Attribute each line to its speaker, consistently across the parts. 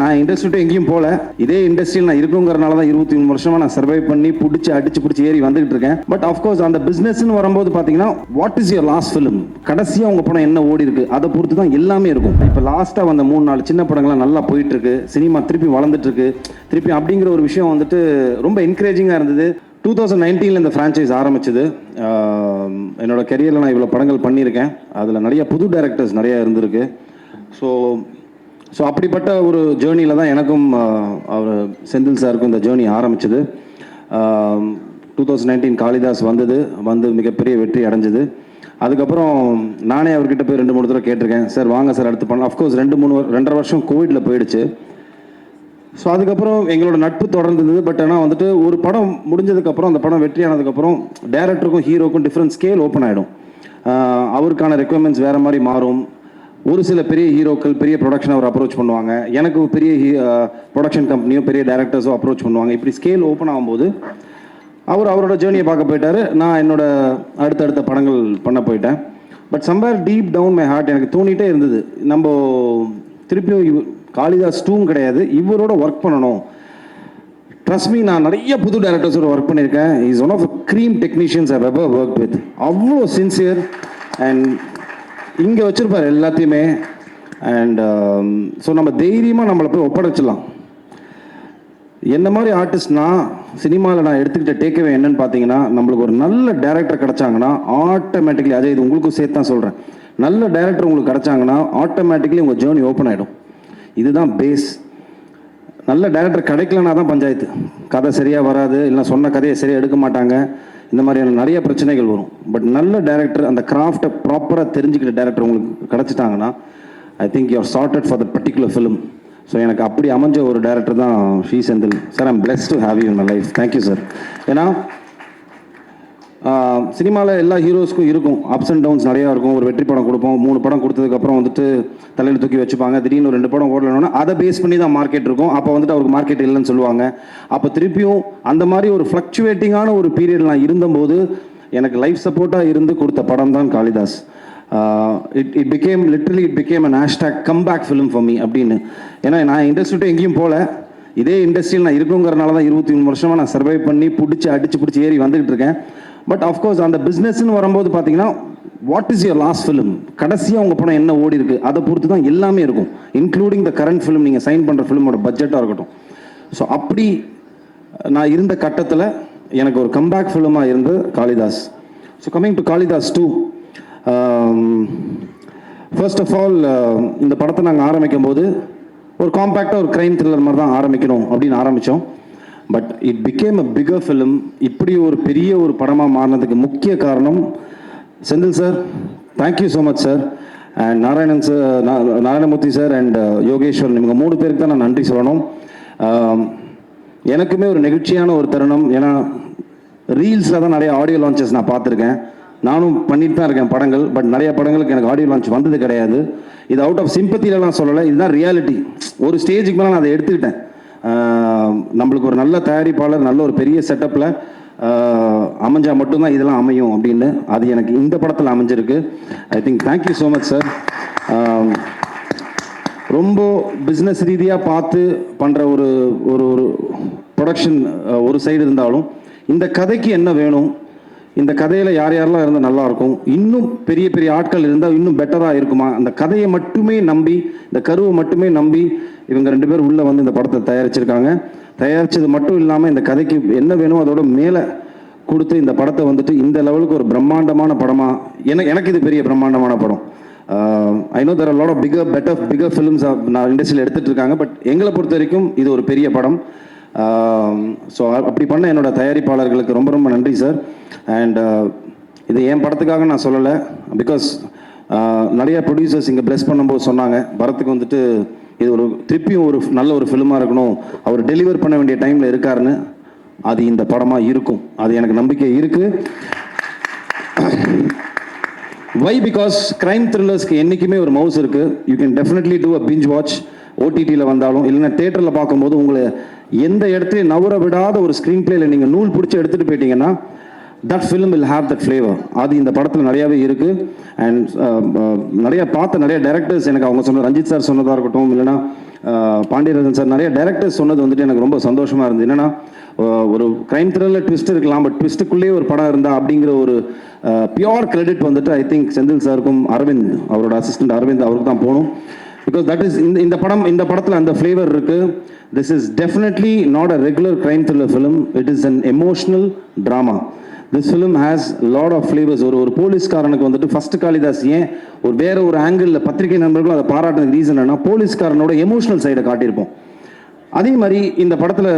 Speaker 1: நான் இண்டஸ்ட்ரி எங்கேயும் போல, இதே இண்டஸ்ட்ரியில் நான் இருக்குங்கிறனால தான் 23 வருஷமா நான் சர்வை பண்ணி அடிச்சு ஏறி வந்துகிட்டு இருக்கேன். பட் ஆஃப்கோர்ஸ் அந்த பிசினஸ்ன்னு வரும்போது பார்த்தீங்கன்னா, what is your last film, கடைசியாக உங்க படம் என்ன ஓடி இருக்கு, அதை பொறுத்து தான் எல்லாமே இருக்கும். இப்போ லாஸ்ட்டாக வந்த 3-4 சின்ன படங்கள்லாம் நல்லா போயிட்டு இருக்கு, சினிமா திருப்பி வளர்ந்துட்டு இருக்கு, திருப்பி அப்படிங்கிற ஒரு விஷயம் வந்துட்டு ரொம்ப என்கரேஜிங்காக இருந்தது. 2019 இந்த ஃப்ரான்ச்சைஸ் ஆரம்பிச்சது. என்னோட கெரியரில் நான் இவ்வளோ படங்கள் பண்ணியிருக்கேன். அதில் நிறைய புது டைரக்டர்ஸ் நிறைய இருந்திருக்கு. ஸோ அப்படிப்பட்ட ஒரு ஜேர்னியில் தான் எனக்கும் அவர் செந்தில் சாருக்கும் இந்த ஜேர்னி ஆரம்பிச்சது. 2019 காளிதாஸ் வந்து மிகப்பெரிய வெற்றி அடைஞ்சது. அதுக்கப்புறம் நானே அவர்கிட்ட போய் 2-3 தடவை கேட்டிருக்கேன், சார் வாங்க சார் அடுத்து பண்ணலாம். அஃப்கோர்ஸ் 2-2.5 வருஷம் கோவிடில் போயிடுச்சு. ஸோ அதுக்கப்புறம் எங்களோட நட்பு தொடர்ந்தது. பட் ஆனால் வந்துட்டு ஒரு படம் முடிஞ்சதுக்கப்புறம், அந்த படம் வெற்றி ஆனதுக்கப்புறம் டேரக்டருக்கும் ஹீரோக்கும் டிஃப்ரெண்ட் ஸ்கேல் ஓப்பன் ஆகிடும். அவருக்கான ரெக்குவயர்மெண்ட்ஸ் வேறு மாதிரி மாறும். ஒரு சில பெரிய ஹீரோக்கள் பெரிய ப்ரொடக்ஷன் அவர் அப்ரோச் பண்ணுவாங்க, எனக்கு பெரிய ப்ரொடக்ஷன் கம்பெனியோ பெரிய டேரக்டர்ஸோ அப்ரோச் பண்ணுவாங்க. இப்படி ஸ்கேல் ஓப்பன் ஆகும்போது அவரோட ஜேர்னியை பார்க்க போயிட்டாரு, நான் என்னோட அடுத்தடுத்த படங்கள் பண்ண போயிட்டேன். But somewhere deep down my heart எனக்கு தோணிகிட்டே இருந்தது, நம்ம திருப்பியும் காளிதாஸ் 2 கிடையாது, இவரோட ஒர்க் பண்ணணும். ட்ரஸ்ட் மீ, நான் நிறைய புது டேரக்டர்ஸோட ஒர்க் பண்ணியிருக்கேன். Is one of the cream technicians I ever work with. அவ்வளோ சின்சியர் அண்ட் இங்கே வச்சுருப்பார் எல்லாத்தையுமே. அண்ட் ஸோ நம்ம தைரியமாக நம்மளை போய் ஒப்படைச்சிடலாம். என்ன மாதிரி ஆர்டிஸ்ட்னா சினிமாவில் நான் எடுத்துக்கிட்ட டேக்அவே என்னன்னு பார்த்தீங்கன்னா, நம்மளுக்கு ஒரு நல்ல டேரக்டர் கிடச்சாங்கன்னா ஆட்டோமேட்டிக்லி, அதே இது உங்களுக்கும் சேர்த்து தான் சொல்கிறேன், நல்ல டேரக்டர் உங்களுக்கு கிடச்சாங்கன்னா ஆட்டோமேட்டிக்லி உங்கள் ஜேர்னி ஓப்பன் ஆகிடும். இதுதான் பேஸ். நல்ல டேரக்டர் கிடைக்கலனா தான் பஞ்சாயத்து. கதை சரியாக வராது, இல்லை சொன்ன கதையை சரியாக எடுக்க மாட்டாங்க, இந்த மாதிரியான நிறைய பிரச்சனைகள் வரும். பட் நல்ல டேரக்டர், அந்த கிராஃப்டை ப்ராப்பராக தெரிஞ்சுக்கிட்ட டேரக்டர் உங்களுக்கு கிடச்சிட்டாங்கன்னா, I think you are charted for the particular film. So எனக்கு அப்படி அமைஞ்ச ஒரு டேரக்டர் தான் Sri Senthil sir. I'm blessed to have you in my life. Thank you sir. ஏன்னா சினிமாவில் எல்லா ஹீரோஸ்க்கும் இருக்கும் அப்ஸ் அண்ட் டவுன்ஸ் நிறையா இருக்கும். ஒரு வெற்றி படம் கொடுப்போம், 3 படம் கொடுத்ததுக்கப்புறம் வந்துட்டு தலையில் தூக்கி வச்சுப்பாங்க. திடீர்னு 2 படம் ஓடலன்னா அதை பேஸ் பண்ணி தான் மார்க்கெட் இருக்கும். அப்போ வந்துட்டு அவருக்கு மார்க்கெட் இல்லைன்னு சொல்லுவாங்க. அப்போ திருப்பியும் அந்த மாதிரி ஒரு ஃப்ளக்சுவேட்டிங்கான ஒரு பீரியட் நான் இருந்தபோது எனக்கு லைஃப் சப்போர்ட்டாக இருந்து கொடுத்த படம் தான் Kalidas. It became an hashtag comeback film for me அப்படின்னு. ஏன்னா நான் இண்டஸ்ட்ரி எங்கேயும் போல, இதே இண்டஸ்ட்ரியில் நான் இருக்குங்கிறனால தான் 23 வருஷமாக நான் சர்வை பண்ணி அடிச்சு ஏறி வந்துகிட்டு இருக்கேன். பட் ஆஃப்கோர்ஸ் அந்த பிஸ்னஸ்ன்னு வரும்போது பார்த்தீங்கன்னா, what is your last film, கடைசியாக உங்கள் படம் என்ன ஓடி இருக்கு, அதை பொறுத்து தான் எல்லாமே இருக்கும். இன்க்ளூடிங் த கரண்ட் ஃபிலிம், நீங்கள் சைன் பண்ணுற ஃபிலிமோட பட்ஜெட்டாக இருக்கட்டும். ஸோ அப்படி நான் இருந்த கட்டத்தில் எனக்கு ஒரு கம்பேக் ஃபிலிமாக இருந்தது Kalidas. So coming to Kalidas 2, first of all இந்த படத்தை நாங்கள் ஆரம்பிக்கும் போது ஒரு காம்பேக்டாக ஒரு க்ரைம் த்ரில்லர் மாதிரி தான் ஆரம்பிக்கணும் அப்படின்னு ஆரம்பித்தோம். But it became a bigger film. இப்படி ஒரு பெரிய ஒரு படமாக மாறினதுக்கு முக்கிய காரணம் Senthil sir. Thank you so much sir. And Narayanan sir, Narayanamurthy sir and Yogeswaran, இவங்க 3 பேருக்கு தான் நான் நன்றி சொல்லணும். எனக்குமே ஒரு நெகிழ்ச்சியான ஒரு தருணம். ஏன்னா ரீல்ஸில் தான் நிறைய ஆடியோ லான்ச்சஸ் நான் பார்த்துருக்கேன், நானும் பண்ணிட்டு தான் இருக்கேன் படங்கள். பட் நிறைய படங்களுக்கு எனக்கு ஆடியோ லான்ச் வந்தது கிடையாது. இது அவுட் ஆஃப் சிம்பத்திலலாம் சொல்லலை, இதுதான் ரியாலிட்டி. ஒரு ஸ்டேஜுக்கு மேலே நான் அதை எடுத்துக்கிட்டேன். நம்மளுக்கு ஒரு நல்ல தயாரிப்பாளர், நல்ல ஒரு பெரிய செட்டப்பில் அமைஞ்சால் மட்டும்தான் இதெல்லாம் அமையும் அப்படின்னு. அது எனக்கு இந்த படத்தில் அமைஞ்சிருக்கு. I think thank you so much sir. ரொம்ப பிஸ்னஸ் ரீதியாக பார்த்து பண்ணுற ஒரு ஒரு ப்ரொடக்ஷன் ஒரு சைடு இருந்தாலும், இந்த கதைக்கு என்ன வேணும், இந்த கதையில் யாரெல்லாம் இருந்தால் நல்லாயிருக்கும், இன்னும் பெரிய பெரிய ஆட்கள் இருந்தால் இன்னும் பெட்டராக இருக்குமா, அந்த கதையை மட்டுமே நம்பி, இந்த கருவை மட்டுமே நம்பி இவங்க 2 பேர் உள்ளே வந்து இந்த படத்தை தயாரிச்சிருக்காங்க. தயாரித்தது மட்டும் இல்லாமல் இந்த கதைக்கு என்ன வேணும் அதோட மேலே கொடுத்து இந்த படத்தை வந்துட்டு இந்த லெவலுக்கு ஒரு பிரம்மாண்டமான படமாக, எனக்கு இது பெரிய பிரம்மாண்டமான படம். I know there are lot of bigger films நான் இண்டஸ்ட்ரியில் எடுத்துகிட்டு இருக்காங்க. பட் எங்களை பொறுத்த வரைக்கும் இது ஒரு பெரிய படம். ஸோ அப்படி பண்ண என்னோட தயாரிப்பாளர்களுக்கு ரொம்ப ரொம்ப நன்றி சார். அண்ட் இது என் படத்துக்காக நான் சொல்லலை, பிகாஸ் நிறைய ப்ரொடியூசர்ஸ் இங்கே ப்ளெஸ் பண்ணும்போது சொன்னாங்க, பரத்துக்கு வந்துட்டு இது ஒரு திருப்பியும் ஒரு நல்ல ஒரு ஃபிலிமாக இருக்கணும், அவர் டெலிவர் பண்ண வேண்டிய டைமில் இருக்காருன்னு. அது இந்த படமாக இருக்கும், அது எனக்கு நம்பிக்கை இருக்குது. வை? பிகாஸ் கிரைம் த்ரில்லர்ஸ்க்கு என்றைக்குமே ஒரு மவுஸ் இருக்குது. You can definitely do a binge watch. ஓடிடியில் வந்தாலும் இல்லைன்னா தேட்டரில் பார்க்கும்போது உங்களை எந்த இடத்துலையும் நவர விடாத ஒரு ஸ்க்ரீன் பிளேயில் நீங்கள் நூல் பிடிச்சி எடுத்துகிட்டு போயிட்டீங்கன்னா, that film will have that flavour. அது இந்த படத்தில் நிறையாவே இருக்குது. அண்ட் நிறைய பார்த்த நிறைய டைரக்டர்ஸ் எனக்கு அவங்க சொன்ன ரஞ்சித் சார் சொன்னதாக இருக்கட்டும், இல்லைனா பாண்டியராஜன் சார், நிறைய டைரக்டர்ஸ் சொன்னது வந்துட்டு எனக்கு ரொம்ப சந்தோஷமாக இருந்தது. என்னென்னா ஒரு க்ரைம் த்ரில்லர் ட்விஸ்ட் இருக்கலாம், பட் ட்விஸ்ட்டுக்குள்ளேயே ஒரு படம் இருந்தா அப்படிங்கிற ஒரு பியோர் கிரெடிட் வந்துட்டு ஐ திங்க் செந்தில் சாருக்கும் அரவிந்த், அவரோட அசிஸ்டன்ட் அரவிந்த், அவருக்கு தான் போகணும். பிகாஸ் தட் இஸ் இந்த படத்தில் அந்த ஃப்ளேவர் இருக்குது. This is definitely not a regular crime thriller film. It is an emotional drama. This film has lot of flavours. ஒரு போலீஸ்காரனுக்கு வந்துட்டு ஃபர்ஸ்ட் காளிதாஸ் ஏன் ஒரு வேற ஒரு ஆங்கிளில் பத்திரிகை நண்பர்களும் அதை பாராட்டுறதுக்கு ரீசன் என்னன்னா, போலீஸ்காரனோட எமோஷனல் சைடை காட்டியிருப்போம். அதே மாதிரி இந்த படத்தில்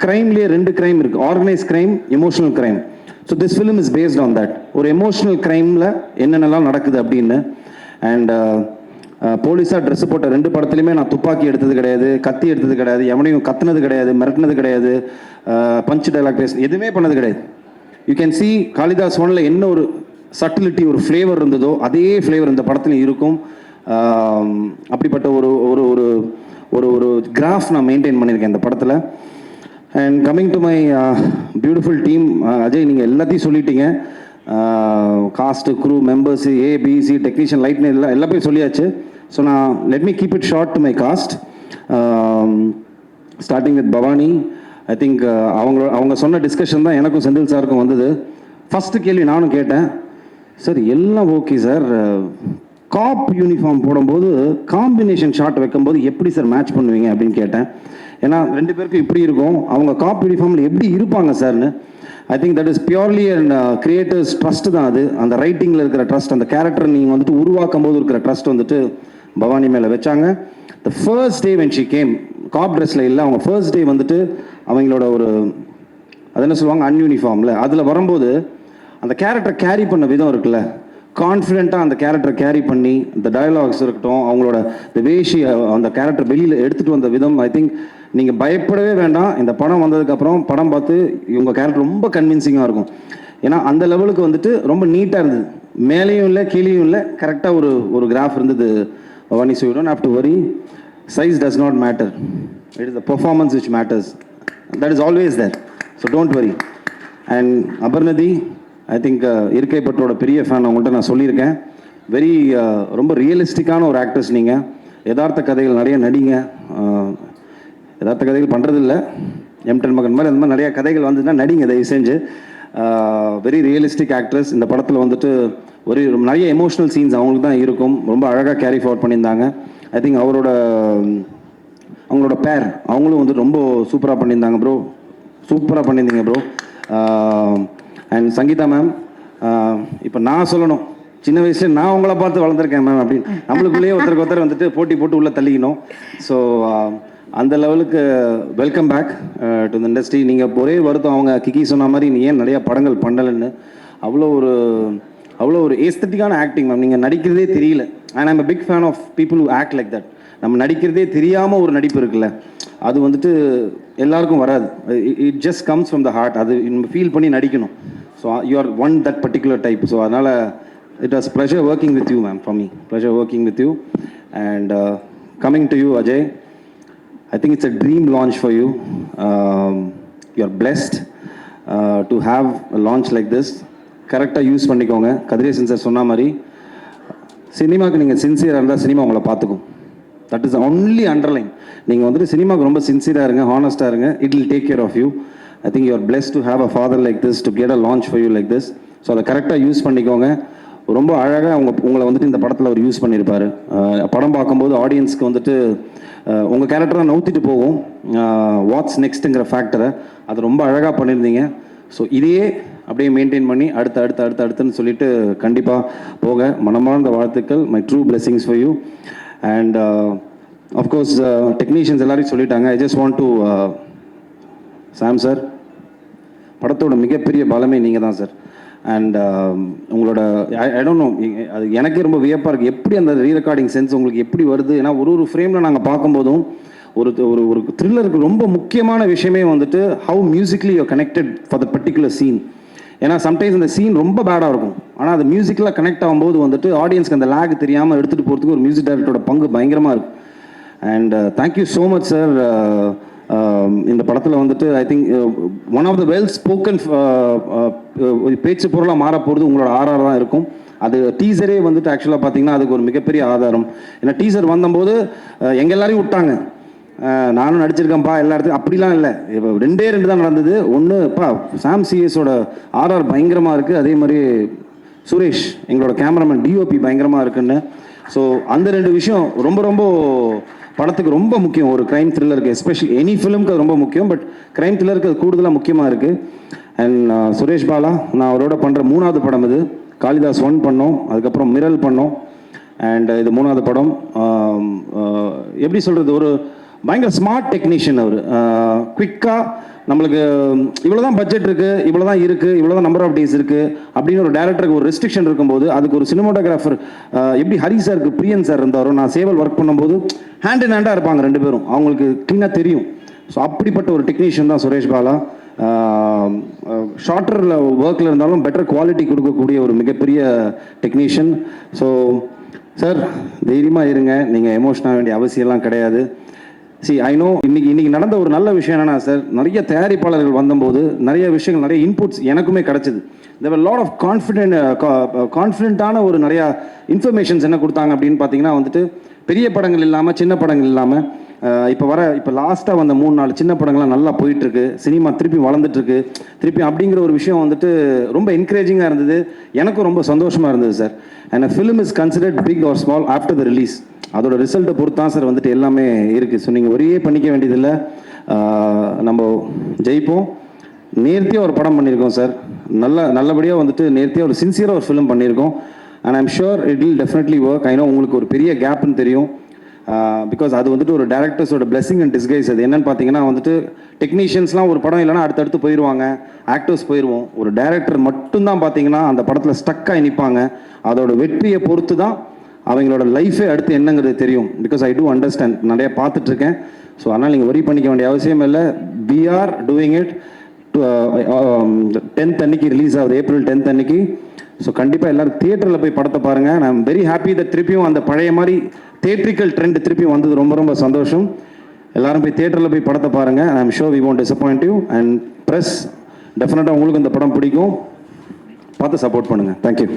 Speaker 1: கிரைம்லேயே 2 கிரைம் இருக்குது, organise crime, emotional crime. So this film is based on that. ஒரு எமோஷனல் கிரைமில் என்னென்னலாம் நடக்குது அப்படின்னு. அண்ட் போலீஸாக ட்ரெஸ் போட்ட 2 படத்துலையுமே நான் துப்பாக்கி எடுத்தது கிடையாது, கத்தி எடுத்தது கிடையாது, எவனையும் கத்துனது கிடையாது, மிரட்டினது கிடையாது, பஞ்ச் டைலாக் எதுவுமே பண்ணது கிடையாது. யூ கேன் சி காளிதாஸ் ஒன்ல என்ன ஒரு சட்டிலிட்டி, ஒரு ஃப்ளேவர் இருந்ததோ அதே ஃப்ளேவர் இந்த படத்துலையும் இருக்கும். அப்படிப்பட்ட ஒரு ஒரு ஒரு ஒரு ஒரு கிராஃப் நான் மெயின்டைன் பண்ணியிருக்கேன் இந்த படத்தில். And coming to my beautiful team, Ajay நீங்கள் எல்லாத்தையும் சொல்லிட்டீங்க. Cast, crew, members, ABC, technician, லைட்னு எல்லா பேரும் சொல்லியாச்சு. ஸோ நான் let me keep it short to my cast. Starting with Bhavani. I think அவங்க சொன்ன டிஸ்கஷன் தான் எனக்கும் செந்தில் சாருக்கும் வந்தது. ஃபஸ்ட்டு கேள்வி நானும் கேட்டேன், சார் எல்லாம் ஓகே சார், காப் யூனிஃபார்ம் போடும்போது காம்பினேஷன் ஷாட் வைக்கும்போது எப்படி சார் மேட்ச் பண்ணுவீங்க அப்படின்னு கேட்டேன். ஏன்னா 2 பேருக்கும் இப்படி இருக்கும், அவங்க காப் யூனிஃபார்மில் எப்படி இருப்பாங்க சார்னு. I think that is purely and creators trust தான் அது. அந்த ரைட்டிங்கில் இருக்கிற ட்ரஸ்ட், அந்த கேரக்டர் நீங்கள் வந்துட்டு உருவாக்கும் போது இருக்கிற ட்ரஸ்ட் வந்துட்டு பவானி மேலே வச்சாங்க. The first day when she came, cop ட்ரெஸ்ஸில் இல்லை, அவங்க ஃபர்ஸ்ட் டே வந்துட்டு அவங்களோட ஒரு அது என்ன சொல்லுவாங்க அன்யூனிஃபார்மில், அதில் வரும்போது அந்த கேரக்டர் கேரி பண்ண விதம் இருக்குல்ல, கான்ஃபிடென்ட்டாக அந்த கேரக்டர் கேரி பண்ணி, இந்த டயலாக்ஸ் இருக்கட்டும், அவங்களோட இந்த வேஷி, அந்த கேரக்டர் வெளியில் எடுத்துகிட்டு வந்த விதம், ஐ திங்க் நீங்கள் பயப்படவே வேண்டாம். இந்த படம் வந்ததுக்கப்புறம் படம் பார்த்து இவங்க கேரக்டர் ரொம்ப கன்வின்சிங்காக இருக்கும். ஏன்னா அந்த லெவலுக்கு வந்துட்டு ரொம்ப நீட்டாக இருந்தது, மேலேயும் இல்லை கீழேயும் இல்லை, கரெக்டாக ஒரு கிராஃப் இருந்தது Bhavani. So you don't have to worry, size does not matter, it is the performance which matters, that is always there. So don't worry. And Aparnathi, I think இருக்கை பற்றோட பெரிய ஃபேன், அவங்கள்ட்ட நான் சொல்லியிருக்கேன். வெரி ரொம்ப ரியலிஸ்டிக்கான ஒரு ஆக்டர்ஸ் நீங்கள். யதார்த்த கதைகள் நிறைய நடிங்க. யதார்த்த கதைகள் பண்ணுறதில்ல, எம்டன் மகன் மாதிரி அந்த மாதிரி நிறைய கதைகள் வந்துச்சுன்னா நடிங்க தயவு செஞ்சு. Very realistic actress. இந்த படத்தில் வந்துட்டு ஒரு நிறைய எமோஷ்னல் சீன்ஸ் அவங்களுக்கு தான் இருக்கும், ரொம்ப அழகாக கேரி ஃபார்வர்ட் பண்ணியிருந்தாங்க. ஐ திங்க் அவங்களோட பேர் அவங்களும் வந்து ரொம்ப சூப்பராக பண்ணியிருந்தாங்க ப்ரோ, சூப்பராக பண்ணியிருந்தீங்க ப்ரோ. அண்ட் சங்கீதா மேம், இப்போ நான் சொல்லணும், சின்ன வயசுல நான் உங்களை பார்த்து வளர்ந்துருக்கேன் மேம் அப்படின்னு நம்மளுக்குள்ளேயே ஒருத்தர் வந்துட்டு போட்டி போட்டு உள்ளே தள்ளிக்கணும். ஸோ அந்த லெவலுக்கு welcome back to the industry. நீங்கள் ஒரே வருத்தம், அவங்க கிக்கி சொன்ன மாதிரி நீ ஏன் நிறையா படங்கள் பண்ணலைன்னு. அவ்வளோ ஒரு ஏஸ்தட்டிக்கான ஆக்டிங் மேம், நீங்கள் நடிக்கிறதே தெரியல. And I'm a big fan of people who act like that. நம்ம நடிக்கிறதே தெரியாமல் ஒரு நடிப்பு இருக்குல்ல, அது வந்துட்டு எல்லாருக்கும் வராது. It just comes from the heart. அது நம்ம ஃபீல் பண்ணி நடிக்கணும். So you are one that particular type. So அதனால் it was pleasure working with you ma'am, for me pleasure working with you. And coming to you Ajay, I think it's a dream launch for you. You're blessed to have a launch like this. கரெக்டாக use பண்ணிக்கோங்க. Kathiresan sir சொன்ன மாதிரி சினிமாவுக்கு நீங்கள் சின்சியராக இருந்தால் cinema உங்களை பார்த்துக்கும். That is only underline. நீங்கள் வந்துட்டு சினிமாவுக்கு ரொம்ப சின்சியராக இருங்க, ஹானஸ்ட்டாக இருங்க, it will take care of you. I think you are blessed to have a father like this, to get a launch for you like this. So அதை கரெக்டாக யூஸ் பண்ணிக்கோங்க. ரொம்ப அழகாக உங்களை வந்துட்டு இந்த படத்தில் அவர் யூஸ் பண்ணியிருப்பார். படம் பார்க்கும்போது ஆடியன்ஸ்க்கு வந்துட்டு உங்கள் கேரக்டராக நவுத்திட்டு போகும், வாட்ஸ் நெக்ஸ்ட்டுங்கிற ஃபேக்டரை அது ரொம்ப அழகாக பண்ணியிருந்தீங்க. ஸோ இதையே அப்படியே மெயின்டைன் பண்ணி அடுத்துன்னு சொல்லிட்டு கண்டிப்பாக போக மனமார்ந்த வாழ்த்துக்கள். My true blessings for you. And of course technicians எல்லாரையும் சொல்லிட்டாங்க. I just want to Sam sir, படத்தோட மிகப்பெரிய பலமே நீங்கள் தான் சார். அண்ட் உங்களோட ஐ டோன்ட் நோ, அது எனக்கே ரொம்ப வியப்பாக இருக்குது, எப்படி அந்த ரீரெக்கார்டிங் சென்ஸ் உங்களுக்கு எப்படி வருது. ஏன்னா ஒரு ஃப்ரேமில் நாங்கள் பார்க்கும்போதும் ஒரு த்ரில்லருக்கு ரொம்ப முக்கியமான விஷயமே வந்துட்டு how musically you connected for the particular scene. ஏன்னா சம்டைம்ஸ் அந்த சீன் ரொம்ப பேடாக இருக்கும், ஆனால் அது மியூசிக்கில் கனெக்ட் ஆகும்போது வந்துட்டு ஆடியன்ஸ்க்கு அந்த லேக் தெரியாமல் எடுத்துகிட்டு போகிறதுக்கு ஒரு மியூசிக் டைரக்டரோட பங்கு பயங்கரமாக இருக்குது. And thank you so much sir. இந்த படத்தில் வந்துட்டு I think one of the well spoken பேச்சு பொருளாக மாற போகிறது உங்களோட ஆர்ஆர் தான் இருக்கும். அது டீசரே வந்துட்டு ஆக்சுவலாக பார்த்தீங்கன்னா அதுக்கு ஒரு மிகப்பெரிய ஆதாரம். ஏன்னா டீசர் வந்தபோது எங்கள் எல்லாரையும் விட்டாங்க, நானும் நடிச்சிருக்கேன்ப்பா எல்லா இடத்துலையும், அப்படிலாம் இல்லை. இப்போ 2 தான் நடந்தது. ஒன்றுப்பா சாம் சிஎஸோட ஆர்ஆர் பயங்கரமாக இருக்குது, அதே மாதிரி சுரேஷ் எங்களோட கேமராமேன் டிஓபி பயங்கரமாக இருக்குன்னு. ஸோ அந்த 2 விஷயம் ரொம்ப ரொம்ப படத்துக்கு ரொம்ப முக்கியம். ஒரு க்ரைம் த்ரில்லருக்கு, எஸ்பெஷலி எனி ஃபிலிம்க்கு அது ரொம்ப முக்கியம், பட் க்ரைம் த்ரில்லருக்கு அது கூடுதலாக முக்கியமாக இருக்குது. அண்ட் சுரேஷ் பாலா நான் அவரோட பண்ணுற 3வது படம் இது. காளிதாஸ் 1 பண்ணோம், அதுக்கப்புறம் மிரல் பண்ணோம், அண்ட் இது 3வது படம். எப்படி சொல்கிறது, ஒரு பயங்கர ஸ்மார்ட் டெக்னீஷியன் அவர். குவிக்காக நம்மளுக்கு இவ்வளோ தான் பட்ஜெட் இருக்குது, இவ்வளோ தான் இருக்குது, இவ்வளோ தான் நம்பர் ஆஃப் டேஸ் இருக்குது அப்படின்னு ஒரு டேரக்டருக்கு ஒரு ரெஸ்ட்ரிக்ஷன் இருக்கும்போது, அதுக்கு ஒரு சினிமாட்டோகிராஃபர் எப்படி ஹரி சாருக்கு பிரியன் சார் இருந்தாரோ, நான் சேவல் ஒர்க் பண்ணும்போது ஹேண்ட் இன் ஹேண்டாக இருப்பாங்க 2 பேரும், அவங்களுக்கு க்ளீனாக தெரியும். ஸோ அப்படிப்பட்ட ஒரு டெக்னீஷியன் தான் சுரேஷ் பாலா. ஷார்ட்டரில் ஒர்க்கில் இருந்தாலும் பெட்டர் குவாலிட்டி கொடுக்கக்கூடிய ஒரு மிகப்பெரிய டெக்னீஷியன். ஸோ சார் தைரியமாக இருங்க, நீங்கள் எமோஷனாக வேண்டிய அவசியம்லாம் கிடையாது. ஐ நோ இன்னைக்கு நடந்த ஒரு நல்ல விஷயம் என்னன்னா சார், நிறைய தயாரிப்பாளர்கள் வந்தபோது நிறைய விஷயங்கள், நிறைய இன்புட்ஸ் எனக்குமே கிடச்சிது. தேர் லாட் ஆஃப் கான்ஃபிடென்ட்டான ஒரு நிறையா இன்ஃபர்மேஷன்ஸ் என்ன கொடுத்தாங்க அப்படின்னு பார்த்தீங்கன்னா வந்துட்டு, பெரிய படங்கள் இல்லாமல் சின்ன படங்கள் இல்லாமல் இப்போ லாஸ்ட்டாக வந்த 3-4 சின்ன படங்கள்லாம் நல்லா போயிட்டுருக்கு, சினிமா திருப்பி வளர்ந்துட்டுருக்கு திருப்பி அப்படிங்கிற ஒரு விஷயம் வந்துட்டு ரொம்ப என்கரேஜிங்காக இருந்தது. எனக்கும் ரொம்ப சந்தோஷமாக இருந்தது sir. And film is considered big or small after the release. அதோட ரிசல்ட்டை பொறுத்து தான் சார் வந்துட்டு எல்லாமே இருக்குது. ஸோ நீங்கள் ஒரே பண்ணிக்க வேண்டியதில்லை, நம்ம ஜெயிப்போம். நேர்த்தியாக ஒரு படம் பண்ணியிருக்கோம் சார், நல்லபடியாக வந்துட்டு நேர்த்தியாக ஒரு சின்சியராக ஒரு ஃபிலிம் பண்ணியிருக்கோம். And I'm sure it will definitely work. I know உங்களுக்கு ஒரு பெரிய கேப்னு தெரியும், பிகாஸ் அது வந்துட்டு ஒரு டேரக்டர்ஸோட பிளெஸிங் அண்ட் டிஸ்கைஸ். அது என்னன்னு பார்த்தீங்கன்னா வந்துட்டு, டெக்னீஷியன்ஸ்லாம் ஒரு படம் இல்லைனா அடுத்தடுத்து போயிடுவாங்க, ஆக்டர்ஸ் போயிடுவோம். ஒரு டேரக்டர் மட்டும்தான் பார்த்தீங்கன்னா அந்த படத்தில் ஸ்டக்காகி நிற்பாங்க. அதோட வெற்றியை பொறுத்து தான் அவங்களோட லைஃபே அடுத்து என்னங்கிறது தெரியும். பிகாஸ் ஐ டூ அண்டர்ஸ்டாண்ட், நிறைய பார்த்துட்ருக்கேன். ஸோ அதனால் நீங்கள் வரி பண்ணிக்க வேண்டிய அவசியம் இல்லை. We are doing it. 10th அன்னைக்கு ரிலீஸ் ஆகுது, April 10th அன்னைக்கு. ஸோ கண்டிப்பாக எல்லோரும் தியேட்டரில் போய் படத்தை பாருங்கள். நான் வெரி ஹாப்பி தட் திருப்பியும் அந்த பழைய மாதிரி தியேட்ரிக்கல் ட்ரெண்ட் திருப்பியும் வந்தது ரொம்ப ரொம்ப சந்தோஷம். எல்லாரும் போய் தியேட்டரில் போய் படத்தை பாருங்கள். I am sure we won't disappoint you. And press டெஃபினட்டாக உங்களுக்கு இந்த படம் பிடிக்கும், பார்த்து சப்போர்ட் பண்ணுங்கள். தேங்க்யூ.